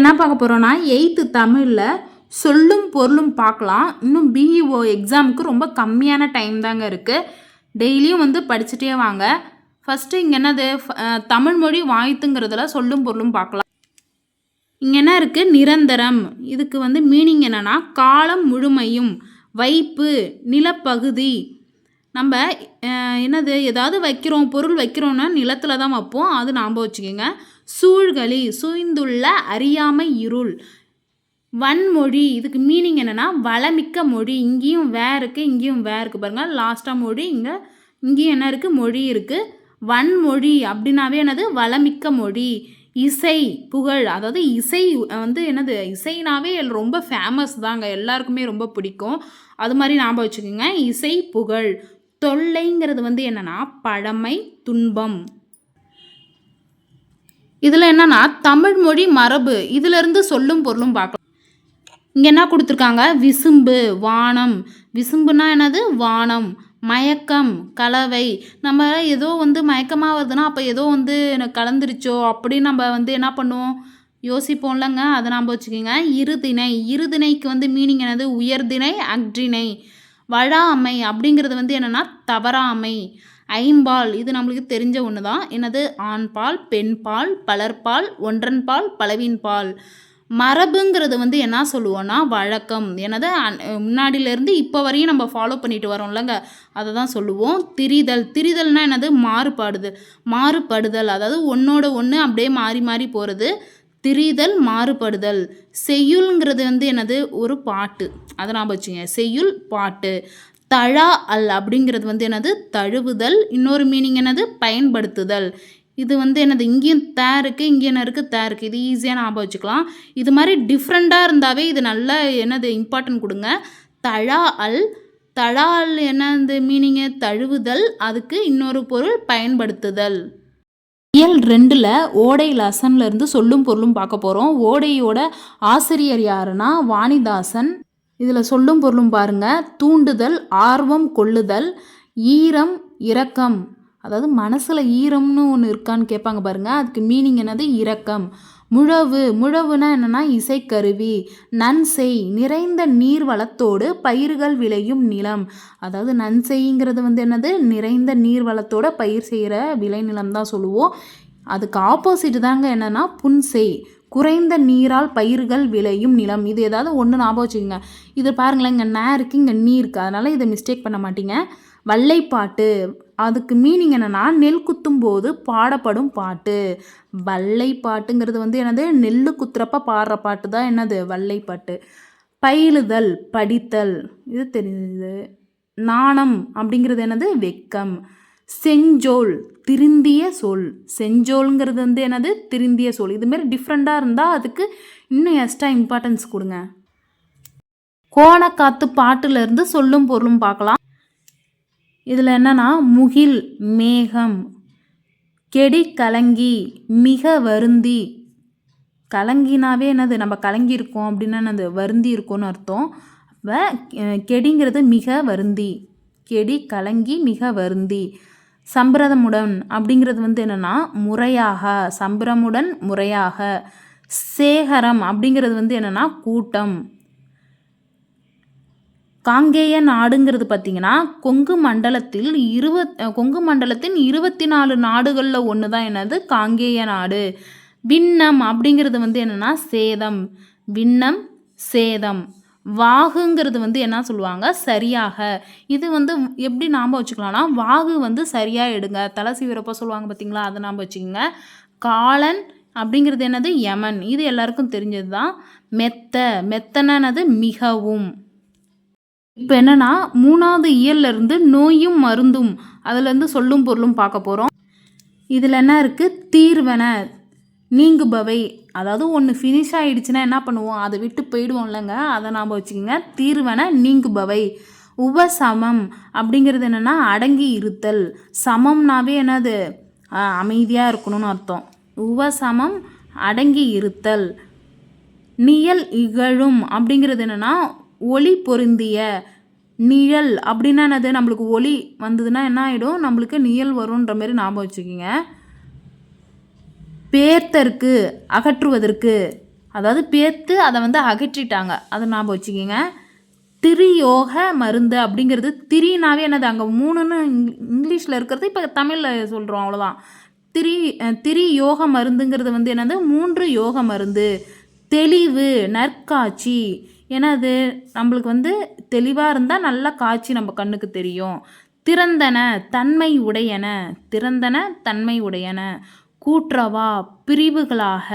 என்ன பார்க்க போகிறோன்னா 8th தமிழில் சொல்லும் பொருளும் பார்க்கலாம். இன்னும் பிஇஓ எக்ஸாமுக்கு ரொம்ப கம்மியான டைம் தாங்க இருக்குது. டெய்லியும் படிச்சுட்டே வாங்க. ஃபஸ்ட்டு இங்கே என்னது தமிழ் மொழி வாழ்த்துங்கிறதுல சொல்லும் பொருளும் பார்க்கலாம். இங்கே என்ன இருக்குது? நிரந்தரம். இதுக்கு மீனிங் என்னென்னா காலம் முழுமையும், வைப்பு, நிலப்பகுதி. நம்ம என்னது ஏதாவது வைக்கிறோம், பொருள் வைக்கிறோன்னா நிலத்தில் தான் வைப்போம், அது ஞாபகம் வச்சுக்கோங்க. சூழ்களி, சூழ்ந்துள்ள அறியாமை இருள். வன்மொழி, இதுக்கு மீனிங் என்னென்னா வளமிக்க மொழி. இங்கேயும் இருக்குது, இங்கேயும் இருக்குது பாருங்கள். லாஸ்ட்டாக மொழி, இங்கேயும் என்ன இருக்குது? மொழி இருக்குது. வன்மொழி அப்படின்னாவே என்னது? வளமிக்க மொழி. இசை, புகழ். அதாவது இசை என்னது? இசைனாவே ரொம்ப ஃபேமஸ் தாங்க, எல்லாருக்குமே ரொம்ப பிடிக்கும். அது மாதிரி ஞாபகம் வச்சுக்கோங்க. இசை, புகழ். தொல்லைங்கிறது என்னென்னா பழமை, துன்பம். இதில் என்னென்னா தமிழ் மொழி மரபு, இதிலிருந்து சொல்லும் பொருளும் பார்க்கலாம். இங்கே என்ன கொடுத்துருக்காங்க? விசும்பு, வானம். விசும்புனா என்னது? வானம். மயக்கம், கலவை. நம்ம ஏதோ மயக்கமாக வருதுன்னா அப்போ ஏதோ கலந்துருச்சோ அப்படின்னு நம்ம என்ன பண்ணுவோம்? யோசிப்போம்லங்க, அதை நாம் வச்சுக்கோங்க. இருதிணை. இருதிணைக்கு மீனிங் என்னது? உயர்திணை, அக்திணை. வழாமை அப்படிங்கிறது என்னென்னா தவறாமை. ஐம்பால், இது நம்மளுக்கு தெரிஞ்ச ஒன்று தான். என்னது? ஆண்பால், பெண்பால், பலர்பால், ஒன்றன்பால், பலவின்பால். மரபுங்கிறது என்ன சொல்லுவோன்னா வழக்கம். என்னது? முன்னாடியிலேருந்து இப்போ வரையும் நம்ம ஃபாலோ பண்ணிட்டு வரோம்லங்க, அதை தான் சொல்லுவோம். திரிதல். திரிதல்னால் என்னது? மாறுபடுதல். அதாவது ஒன்றோட ஒன்று அப்படியே மாறி மாறி போகிறது. திரிதல், மாறுபடுதல். செய்யுள்ங்கிறது என்னது? ஒரு பாட்டு, அதை நான் வச்சுங்க. செய்யுள், பாட்டு. தழா அல் அப்படிங்கிறது என்னது? தழுவுதல். இன்னொரு மீனிங் என்னது? பயன்படுத்துதல். இது என்னது? இங்கேயும் இருக்குது, இங்கே என்ன இருக்குது? இருக்குது. இது ஈஸியாக ஞாபகம் வச்சுக்கலாம். இது மாதிரி டிஃப்ரெண்ட்டாக இருந்தாவே இது நல்லா என்னது? இம்பார்ட்டன்ட் கொடுங்க. தழா அல். தழா அல் என்னது மீனிங்கு? தழுவுதல். அதுக்கு இன்னொரு பொருள் பயன்படுத்துதல். இயல் 2ல் ஓடை லெசன்லேருந்து சொல்லும் பொருளும் பார்க்க போகிறோம். ஓடையோட ஆசிரியர் யாருன்னா வாணிதாசன். இதில் சொல்லும் பொருளும் பாருங்கள். தூண்டுதல், ஆர்வம் கொள்ளுதல், ஈரம், இரக்கம். அதாவது மனசில் ஈரம்னு ஒன்று இருக்கான்னு கேட்பாங்க பாருங்கள், அதுக்கு மீனிங் என்னது? இரக்கம். முழவு. முழவுனா என்னென்னா இசைக்கருவி. நன்செய், நிறைந்த நீர் வளத்தோடு பயிர்கள் விளையும் நிலம். அதாவது நன்செய்ங்கிறது என்னது? நிறைந்த நீர் வளத்தோட பயிர் செய்கிற விளைநிலம் தான் சொல்லுவோம். அதுக்கு ஆப்போசிட் தாங்க என்னென்னா புன்செய், குறைந்த நீரால் பயிர்கள் விளையும் நிலம். இது ஏதாவது ஒன்று ஞாபகம் வச்சுக்கோங்க. இது பாருங்களேன், இங்கே நே இருக்குது, இங்கே நீ இருக்குது, அதனால் இதை மிஸ்டேக் பண்ண மாட்டீங்க. வல்லைப்பாட்டு. அதுக்கு மீனிங் என்னென்னா நெல் குத்தும் போது பாடப்படும் பாட்டு. வல்லைப்பாட்டுங்கிறது என்னது? நெல் குத்துறப்ப பாடுற பாட்டு தான் என்னது? வல்லைப்பாட்டு. பயிலுதல், படித்தல். இது தெரியுது. நாணம் அப்படிங்கிறது என்னது? வெக்கம். செஞ்சோல், திருந்திய சொல். செஞ்சோல்ங்கிறது என்னது? திருந்திய சொல். இதுமாரி டிஃப்ரெண்ட்டாக இருந்தால் அதுக்கு இன்னும் எக்ஸ்ட்ரா இம்பார்ட்டன்ஸ் கொடுங்க. கோணக்காத்து பாட்டுலேருந்து சொல்லும் பொருளும் பார்க்கலாம். இதில் என்னென்னா முகில், மேகம். கெடி கலங்கி, மிக வருந்தி. கலங்கினாவே என்னது? நம்ம கலங்கி இருக்கோம் அப்படின்னா என்னது? வருந்தி இருக்கோன்னு அர்த்தம். அப்போ கெடிங்கிறது மிக வருந்தி. கெடி கலங்கி, மிக வருந்தி. சம்பிரதமுடன் அப்படிங்கிறது என்னென்னா முறையாக. சம்பிரமுடன், முறையாக. சேகரம் அப்படிங்கிறது என்னென்னா கூட்டம். காங்கேய நாடுங்கிறது பார்த்திங்கன்னா கொங்கு மண்டலத்தின் 24 நாடுகளில் ஒன்று தான் என்னது? காங்கேய நாடு. விண்ணம் அப்படிங்கிறது என்னென்னா சேதம். விண்ணம், சேதம். வாகுங்கிறது என்ன சொல்லுவாங்க? சரியாக. இது எப்படி ஞாபகம் வச்சுக்கலாம்னா வாகு சரியாக எடுங்க, தலை சீவிரப்போ சொல்லுவாங்க பார்த்தீங்களா, அதை ஞாபகம் வச்சுக்கோங்க. காலன் அப்படிங்கிறது என்னது? யமன். இது எல்லாருக்கும் தெரிஞ்சது தான். மெத்த. மெத்தனது மிகவும். இப்போ என்னென்னா 3வது இயல்லேருந்து நோயும் மருந்தும், அதுலேருந்து சொல்லும் பொருளும் பார்க்க போகிறோம். இதில் என்ன இருக்குது? தீர்வன, நீங்குபவை. அதாவது ஒன்று ஃபினிஷ் ஆகிடுச்சுன்னா என்ன பண்ணுவோம்? அதை விட்டு போயிடுவோம் இல்லைங்க, அதை நாம் வச்சுக்கோங்க. தீர்வன, நீங்குபவை. உபசமம் அப்படிங்கிறது என்னென்னா அடங்கி இருத்தல். சமம்னாவே என்னது? அமைதியாக இருக்கணும்னு அர்த்தம். உபசமம், அடங்கி இருத்தல். நிழல் இகழும் அப்படிங்கிறது என்னென்னா ஒளி பொருந்திய. நிழல் அப்படின்னா என்னது? நம்மளுக்கு ஒளி வந்ததுன்னா என்ன ஆகிடும்? நம்மளுக்கு நிழல் வரும்ன்ற மாரி ஞாபகம் வச்சுக்கிங்க. பேர்த்தற்கு, அகற்றுவதற்கு. அதாவது பேர்த்து அதை வந்து அகற்றிட்டாங்க, அதை ஞாபகம் வச்சுக்கிங்க. திரியோக மருந்து அப்படிங்கிறது திரினாவே என்னது அங்கே 3ன்னு இங்கிலீஷில் இருக்கிறது இப்போ தமிழில் சொல்கிறோம், அவ்வளோதான். திரி யோக மருந்துங்கிறது வந்து என்னது 3 யோக மருந்து. தெளிவு, நற்காட்சி, என்னது நம்மளுக்கு வந்து தெளிவாக இருந்தால் நல்லா காட்சி நம்ம கண்ணுக்கு தெரியும். திறந்தன, தன்மை உடையன, திறந்தன தன்மை உடையன. கூற்றவா, பிரிவுகளாக.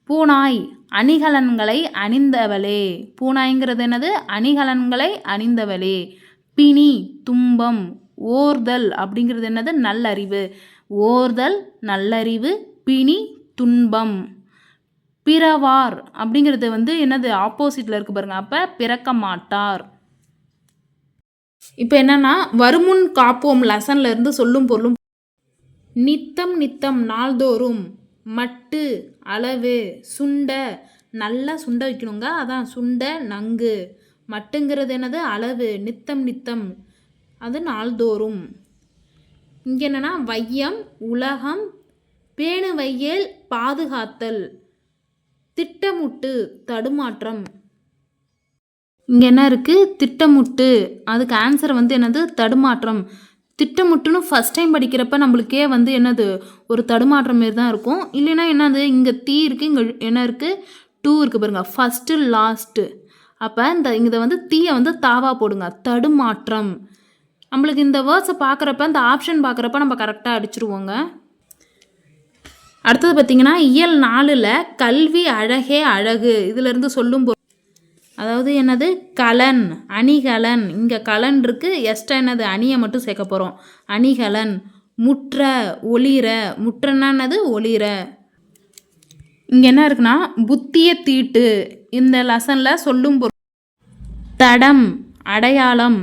பூனாய், அணிகலன்களை அணிந்தவளே. பூனாய்ங்கிறது என்னது அணிகலன்களை அணிந்தவளே. பிணி, துன்பம். ஓர்தல் அப்படிங்கிறது என்னது நல்லறிவு. ஓர்தல் நல்லறிவு, பிணி துன்பம். பிறவார் அப்படிங்கிறது வந்து என்னது ஆப்போசிட்டில் இருக்கு பாருங்க, அப்போ பிறக்க மாட்டார். இப்போ என்னன்னா வருமுன் காப்போம் லெசன்ல இருந்து சொல்லும் பொருளும். நித்தம் நித்தம் நாள்தோறும். மட்டு அளவு. சுண்ட நல்லா சுண்ட வைக்கணுங்க, அதான் சுண்ட நங்கு. மட்டுங்கிறது என்னது அளவு. நித்தம் நித்தம் அது நாள்தோறும். இங்கே என்னன்னா வையம் உலகம். பேணு வையேல் பாதுகாத்தல். திட்டமுட்டு தடுமாற்றம். இங்கே என்ன இருக்குது திட்டமுட்டு, அதுக்கு ஆன்சர் வந்து என்னது தடுமாற்றம். திட்டமுட்டுன்னு ஃபஸ்ட் டைம் படிக்கிறப்ப நம்மளுக்கே வந்து என்னது ஒரு தடுமாற்றம் மாரி தான் இருக்கும். இல்லைன்னா என்னது இங்கே தீ இருக்குது, இங்கே என்ன இருக்குது 2 இருக்குது பாருங்கள், ஃபஸ்ட்டு லாஸ்ட்டு. அப்போ இதை வந்து தீயை வந்து தாவா போடுங்க, தடுமாற்றம். நம்மளுக்கு இந்த வேர்ட்ஸை பார்க்குறப்ப இந்த ஆப்ஷன் பார்க்குறப்ப நம்ம கரெக்டாக அடிச்சிருவோங்க. அடுத்தது பார்த்திங்கன்னா இயல் 4ல் கல்வி அழகே அழகு இதிலிருந்து சொல்லும் அதாவது என்னது கலன், அணிகலன். இங்கே கலன் இருக்குது, எக்ஸ்ட்ரா என்னது அணியை மட்டும் சேர்க்க போகிறோம். அணிகலன். முற்ற, ஒளிர. முற்றன்னா என்னது ஒளிர. இங்கே என்ன இருக்குன்னா புத்திய தீட்டு. இந்த லெசனில் சொல்லும் பொருள். தடம், அடையாளம்.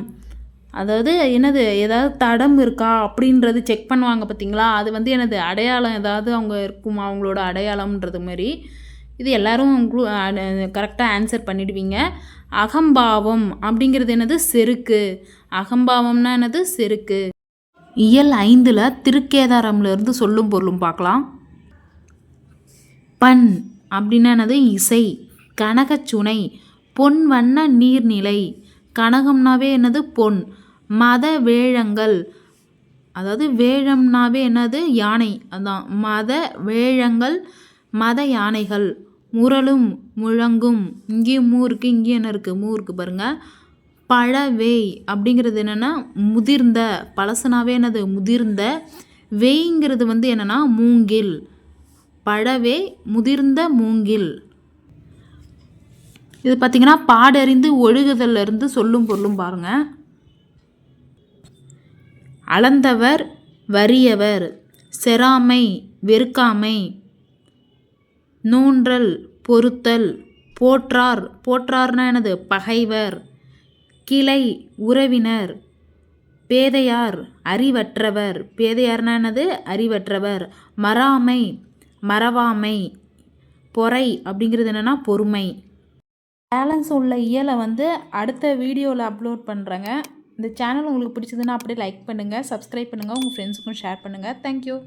அதாவது என்னது ஏதாவது தடம் இருக்கா அப்படின்றது செக் பண்ணுவாங்க பார்த்தீங்களா, அது வந்து என்னது அடையாளம், ஏதாவது அவங்க இருக்குமா அவங்களோட அடையாளம்ன்றது மாதிரி. இது எல்லோரும் கரெக்டாக ஆன்சர் பண்ணிடுவீங்க. அகம்பாவம் அப்படிங்கிறது என்னது செருக்கு. அகம்பாவம்னா என்னது செருக்கு. இயல் 5ல் திருக்கேதாரம்லேருந்து சொல்லும் பொருளும் பார்க்கலாம். பண் அப்படின்னா என்னது இசை. கனகச்சுனை, பொன் வண்ண நீர்நிலை. கனகம்னாவே என்னது பொன். மத வேழங்கள், அதாவது வேழம்னாவே என்னது யானை, அதான் மத வேழங்கள், மத யானைகள். முரளும் முழங்கும், இங்கேயும் மூ இருக்குது, இங்கேயும் என்ன இருக்குது மூ இருக்குது பாருங்கள். பழவேய் அப்படிங்கிறது என்னென்னா முதிர்ந்த, பழசுனாவே என்னது முதிர்ந்த. வேய்ங்கிறது வந்து என்னென்னா மூங்கில். பழவே முதிர்ந்த மூங்கில். இது பார்த்திங்கன்னா பாடறிந்து ஒழுகுதலிருந்து சொல்லும் பொருளும் பாருங்கள். அளந்தவர், வறியவர். செராமை, வெறுக்காமை. நோன்றல், பொறுத்தல். போற்றார், போற்றார்னா என்னது பகைவர். கிளை, உறவினர். பேதையார், அறிவற்றவர். பேதையார்னா என்னது அறிவற்றவர். மறாமை, மறவாமை. பொறை அப்படிங்கிறது என்னென்னா பொறுமை. பேலன்ஸ் உள்ள இயலை வந்து அடுத்த வீடியோவில் அப்லோட் பண்ணுறேங்க. இந்த சேனல் உங்களுக்கு பிடிச்சதுன்னா அப்படியே லைக் பண்ணுங்கள், சப்ஸ்கிரைப் பண்ணுங்கள், உங்கள் ஃப்ரெண்ட்ஸுக்கும் ஷேர் பண்ணுங்கள். தேங்க்யூ.